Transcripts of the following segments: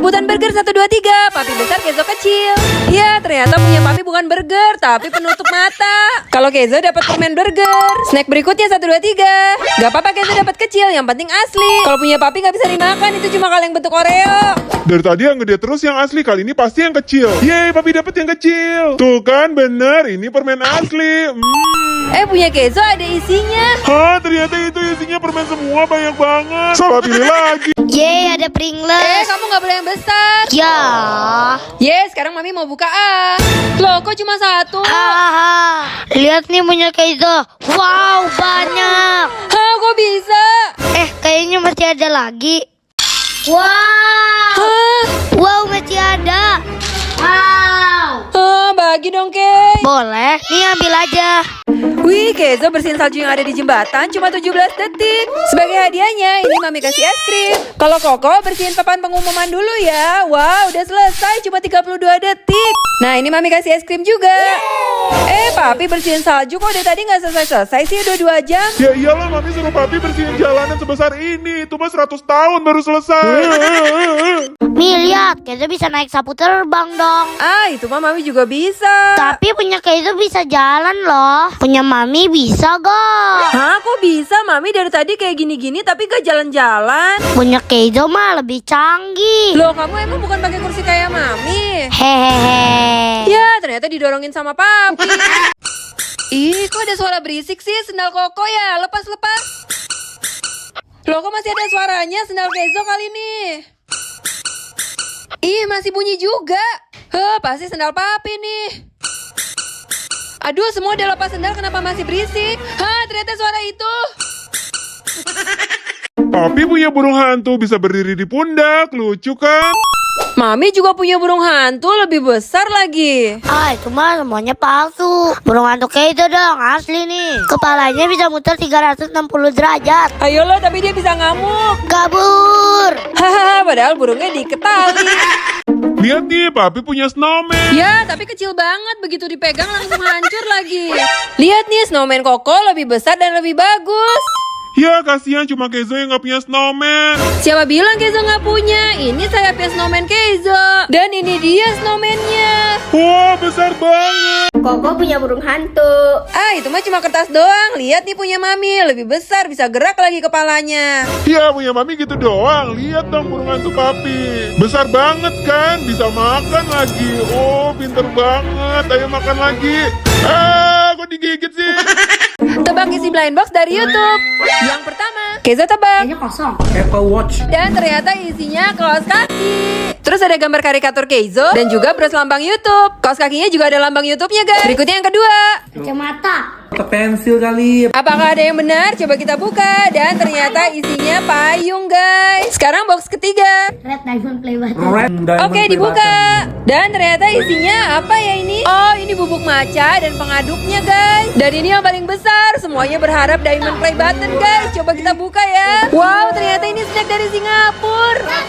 Rebutan burger 1, 2, 3. Papi besar, Kenzo kecil. Ya, ternyata punya papi bukan burger, tapi penutup mata. Kalau Kenzo dapat permen burger. Snack berikutnya 1, 2, 3. Gak apa-apa Kenzo dapat kecil, yang penting asli. Kalau punya papi gak bisa dimakan, itu cuma kaleng bentuk Oreo. Dari tadi yang gede terus yang asli, kali ini pasti yang kecil. Yeay, papi dapat yang kecil. Tuh kan, bener, ini permen asli. Punya Kenzo ada isinya. Hah, ternyata itu isinya permen semua, banyak banget. Salah pilih lagi. Yeay, ada Pringles. Kamu gak boleh yang besar. Ya. Sekarang mami mau buka Loh, kok cuma satu? Lihat nih punya Kenzo. Wow, banyak. Hah, kok bisa? Kayaknya masih ada lagi. Wow. Wow, masih ada. Wow. Bagi dong, Kay. Boleh, nih ambil aja. Wih, Kenzo bersihin salju yang ada di jembatan cuma 17 detik. Sebagai hadiahnya, ini mami kasih es krim. Kalau Koko bersihin papan pengumuman dulu ya. Wow, udah selesai cuma 32 detik. Nah, ini mami kasih es krim juga. Papi bersihin salju kok dari tadi nggak selesai-selesai sih, udah 2 jam. Ya iyalah, mami suruh papi bersihin jalanan sebesar ini. Itu mah 100 tahun baru selesai. Nih lihat, Kenzo bisa naik sapu terbang dong. Itu mah mami juga bisa. Tapi punya Kenzo bisa jalan loh. Punya mami bisa gak? Hah, kok bisa? Mami dari tadi kayak gini-gini tapi gak jalan-jalan. Punya Kenzo mah lebih canggih. Loh, kamu emang bukan pakai kursi kayak mami? Hehehe. Ya, ternyata didorongin sama papi. Ih, kok ada suara berisik sih? Sendal Koko ya? Lepas-lepas. Loh, kok masih ada suaranya? Sendal Kenzo kali nih. Ih, masih bunyi juga. Pasti sendal papi nih. Aduh, semua udah lepas sendal, kenapa masih berisik? Ternyata suara itu. Papi punya burung hantu, bisa berdiri di pundak, lucu kan? Mami juga punya burung hantu, lebih besar lagi. Itu mah semuanya palsu. Burung hantu Kenzo dong, asli nih. Kepalanya bisa muter 360 derajat. Ayolah, tapi dia bisa ngamuk. Kabur. Hahaha, padahal burungnya diketali. Lihat nih, papi punya snowman. Ya, tapi kecil banget. Begitu dipegang langsung hancur lagi. Lihat nih, snowman Koko lebih besar dan lebih bagus. Ya, kasihan cuma Kenzo yang gak punya snowman. Siapa bilang Kenzo nggak punya? Ini sayapnya snowman Kenzo. Dan ini dia snowman-nya. Wah, besar banget. Koko punya burung hantu. Itu mah cuma kertas doang. Lihat nih punya mami, lebih besar, bisa gerak lagi kepalanya. Ya, punya mami gitu doang. Lihat dong burung hantu papi. Besar banget kan? Bisa makan lagi. Oh, pinter banget. Ayo makan lagi. Kok digigit sih? Tebak isi blind box dari YouTube. Yang pertama, Kenzo tebak. Apple Watch. Dan ternyata isinya kaos kaki. Terus ada gambar karikatur Kenzo dan juga bros lambang YouTube. Kaos kakinya juga ada lambang YouTube-nya, guys. Berikutnya yang kedua. Kacamata. Ke pensil kali. Apakah ada yang benar? Coba kita buka. Dan ternyata isinya payung, guys. Sekarang box ketiga. Red Diamond Play Button. Red Diamond Oke, Play dibuka. Button. Dan ternyata isinya apa ya ini? Oh, ini bubuk matcha dan pengaduknya, guys. Dan ini yang paling besar. Semuanya berharap Diamond Play Button, guys. Coba kita buka ya. Wow, ternyata ini snack dari Singapura.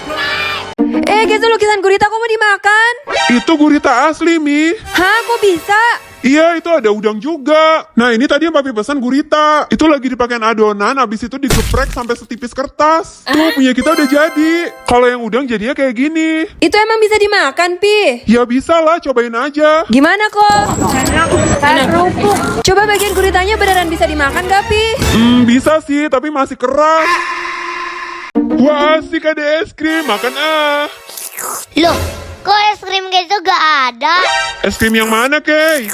Kenzo, lukisan gurita kok mau dimakan? Itu gurita asli, Mi. Hah, kok bisa? Iya, itu ada udang juga. Nah, ini tadi yang papi pesan gurita. Itu lagi dipakein adonan, habis itu digeprek sampai setipis kertas. Tuh, punya kita udah jadi. Kalau yang udang jadinya kayak gini. Itu emang bisa dimakan, Pi? Ya bisa lah, cobain aja. Gimana kok? Enak. Coba bagian guritanya beneran bisa dimakan gak, Pi? Bisa sih, tapi masih keras. Wah, asik ada es krim. Makan Loh, kok es krim Kenzo gak ada? Es krim yang mana, Kay?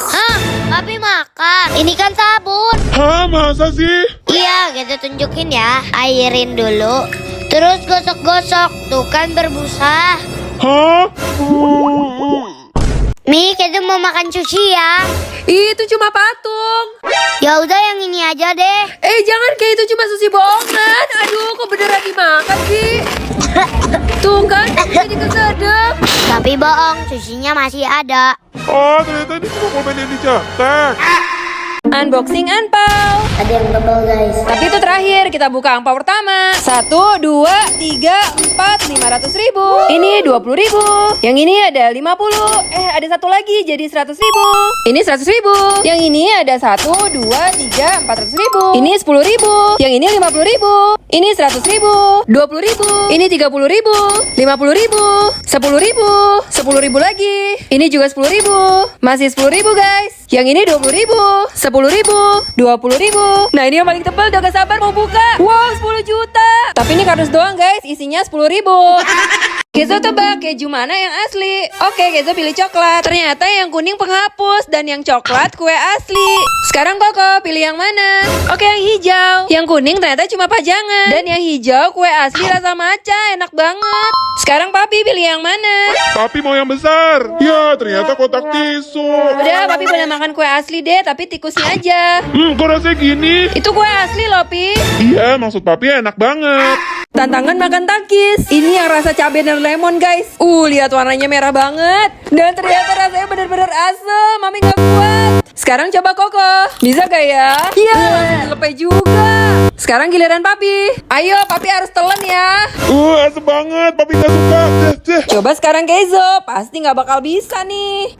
Papi makan. Ini kan sabun. Hah, masa sih? Iya, Kenzo tunjukin ya. Airin dulu. Terus gosok-gosok. Tuh kan berbusa. Hah? Mi, Kenzo mau makan sushi ya. Itu cuma patung. Ya udah yang ini aja deh. Jangan, kayak itu cuma sushi bohongan. Aduh, kok beneran dimakan sih? Tuh kan, jadi kesedep. Tapi bohong, sushinya masih ada. Oh, ternyata ini cuma komen yang dicetak. Unboxing angpau. Ada yang tebal guys. Tapi itu terakhir, kita buka angpau pertama. 1, 2, 3, 4, 500 ribu. Ini 20 ribu. Yang ini ada 50. Ada satu lagi jadi 100 ribu. Ini 100 ribu. Yang ini ada 1, 2, 3, 400 ribu. Ini 10 ribu. Yang ini 50 ribu. Ini 100 ribu. 20 ribu. Ini 30 ribu. 50 ribu. 10 ribu. 10 ribu lagi. Ini juga 10 ribu. Masih 10 ribu guys. Yang ini 20 ribu. 10 ribu. 20 ribu. Nah ini yang paling tebal, udah gak sabar mau buka. Wow, 10 juta. Tapi ini kardus doang guys, isinya 10 ribu. Kezo tebak keju mana yang asli? Oke, Kezo pilih coklat. Ternyata yang kuning penghapus dan yang coklat kue asli. Sekarang Koko pilih yang mana? Oke, yang hijau. Yang kuning ternyata cuma pajangan. Dan yang hijau kue asli rasa matcha, enak banget. Sekarang Papi pilih yang mana? Papi mau yang besar. Ya, ternyata kotak tisu. Udah, Papi boleh makan kue asli deh, tapi tikusnya aja. Kok rasanya gini? Itu kue asli loh, Pi. Iya, maksud papi enak banget. Tantangan makan takis. Ini yang rasa cabai dan lemon guys. Lihat warnanya merah banget. Dan ternyata rasanya bener-bener asem. Mami gak kuat. Sekarang coba Koko. Bisa gak ya? Iya, langsung dilepeh juga. Sekarang giliran Papi. Ayo, Papi harus telan ya. Asem banget, papi gak suka. Coba sekarang Kezo. Pasti gak bakal bisa nih.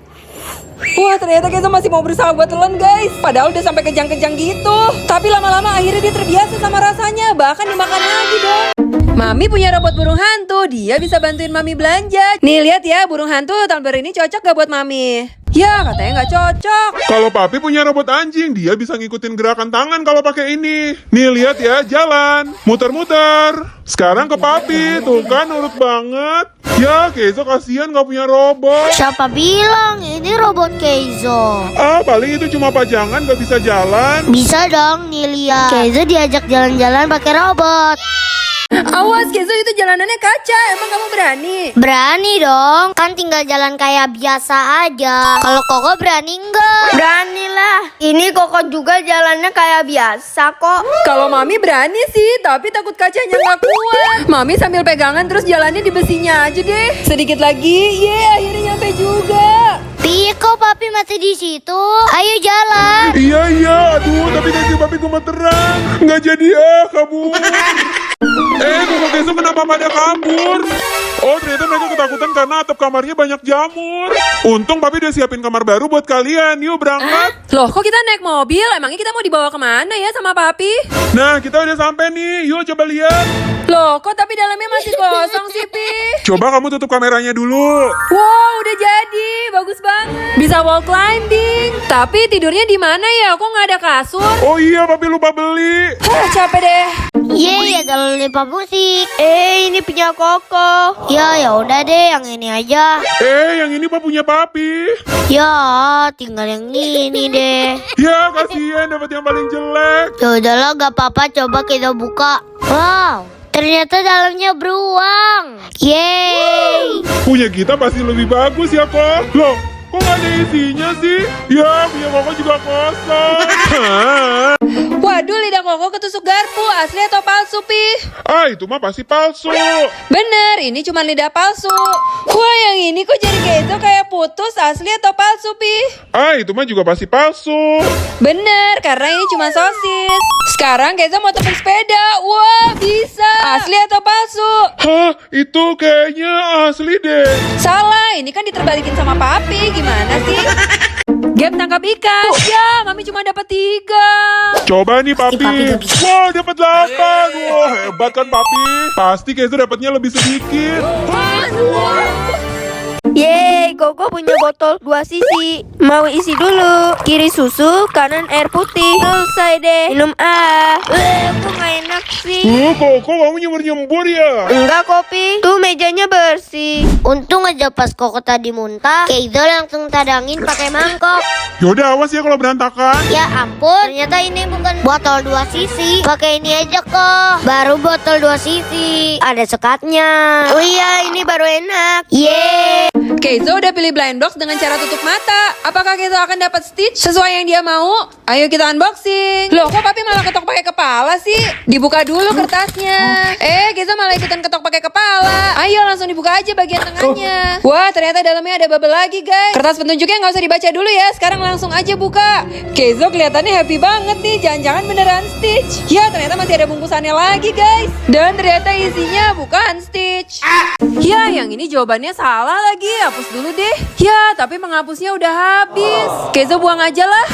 Wah, ternyata Kezo masih mau berusaha buat telan guys. Padahal udah sampai kejang-kejang gitu. Tapi lama-lama akhirnya dia terbiasa sama rasanya. Bahkan dimakan lagi dong. Mami punya robot burung hantu. Dia bisa bantuin Mami belanja. Nih lihat ya, burung hantu tahun baru ini cocok gak buat Mami? Ya, katanya nggak cocok. Kalau papi punya robot anjing, dia bisa ngikutin gerakan tangan kalau pakai ini. Nih lihat ya, jalan, muter-muter. Sekarang ke papi, tuh kan nurut banget. Ya, Kezo kasihan nggak punya robot. Siapa bilang ini robot Keizo? Paling itu cuma pajangan, nggak bisa jalan. Bisa dong nih lihat. Keizo diajak jalan-jalan pakai robot. Awas, Kezo itu jalanannya kaca. Emang kamu berani? Berani dong, kan tinggal jalan kayak biasa aja. Kalau Koko berani enggak? Berani lah. Ini Koko juga jalannya kayak biasa kok. Kalau Mami berani sih, tapi takut kacanya nggak kuat. Mami sambil pegangan terus jalannya di besinya aja deh. Sedikit lagi, akhirnya nyampe juga. Kok papi masih di situ? Ayo jalan. Iya, aduh, tapi kaki papi gemeteran. Nggak jadi kabur. Koko Kezo kenapa pada kabur? Oh, ternyata mereka ketakutan karena atap kamarnya banyak jamur. Untung papi udah siapin kamar baru buat kalian. Yuk berangkat. Loh, kok kita naik mobil? Emangnya kita mau dibawa kemana ya sama Papi? Nah, kita udah sampai nih. Yuk coba lihat. Loh, kok tapi dalamnya masih kosong sih, Pi? Coba kamu tutup kameranya dulu. Wow, udah jadi. Bagus banget. Bisa wall climbing. Tapi tidurnya di mana ya? Kok nggak ada kasur? Oh iya, papi lupa beli. Capek deh. Yeay, ada lollipop musik. Ini punya Koko. Ya udah deh, yang ini aja. Yang ini punya papi. Ya, tinggal yang ini deh. Ya, kasihan dapat yang paling jelek. Ya udahlah, gak apa-apa, coba kita buka. Wow, ternyata dalamnya beruang. Yeay. Punya kita pasti lebih bagus ya, kok. Loh, kok gak ada isinya sih? Ya, punya Koko juga kosong. Waduh, lidah Koko ketusuk garpu. Asli atau palsu, Pi? Itu mah pasti palsu. Bener, ini cuma lidah palsu. Wah, yang ini kok jadi Kezo kayak putus. Asli atau palsu, Pi? Itu mah juga pasti palsu. Bener, karena ini cuma sosis. Sekarang Kezo mau tepuk sepeda. Wah, bisa. Asli atau palsu? Hah, itu kayaknya asli deh. Salah, ini kan diterbalikin sama Papi. Gimana sih? Gap tangkap ikan. Ya, Mami cuma dapat 3. Coba nih papi. Wah, dapat 8. Wah, hebat kan papi? Pasti Kezo dapatnya lebih sedikit. Yeay, Koko punya botol 2 sisi. Mau isi dulu. Kiri susu, kanan air putih. Selesai deh. Minum kok gak enak sih? Kok kamu nyembur-nyembur ya? Enggak, Kopi. Tuh mejanya bersih. Untung aja pas Koko tadi muntah, Keizo langsung tadangin pakai mangkok. Yaudah, awas ya kalau berantakan. Ya ampun, ternyata ini bukan botol 2 sisi. Pakai ini aja kok. Baru botol 2 sisi. Ada sekatnya. Oh iya, ini baru enak. Yeay. Keizo udah pilih blind box dengan cara tutup mata. Apakah Keizo akan dapat Stitch sesuai yang dia mau? Ayo kita unboxing. Loh, kok papi malah ketok pakai kepala sih? Dibuka dulu kertasnya. Keizo malah ikutan ketok pakai kepala. Ayo langsung dibuka aja bagian tengahnya. Wah, ternyata dalamnya ada bubble lagi, guys. Kertas petunjuknya nggak usah dibaca dulu ya. Sekarang langsung aja buka. Keizo kelihatannya happy banget nih. Jangan-jangan beneran Stitch. Ya, ternyata masih ada bungkusannya lagi, guys. Dan ternyata isinya bukan Stitch. Ya, yang ini jawabannya salah lagi. Hapus dulu deh. Ya, tapi menghapusnya udah habis. Keizo buang aja lah.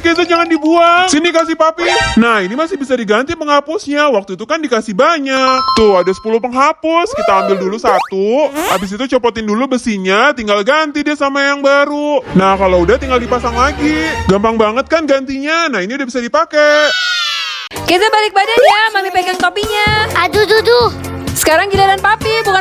Keizo jangan dibuang. Sini kasih papi. Nah, ini masih bisa diganti penghapusnya. Waktu itu kan dikasih banyak. Tuh, ada 10 penghapus. Kita ambil dulu satu. Habis itu copotin dulu besinya. Tinggal ganti deh sama yang baru. Nah, kalau udah tinggal dipasang lagi. Gampang banget kan gantinya. Nah, ini udah bisa dipakai. Keizo balik badan ya. Mami pegang topinya. Aduh, duh. Sekarang giliran papi. Buka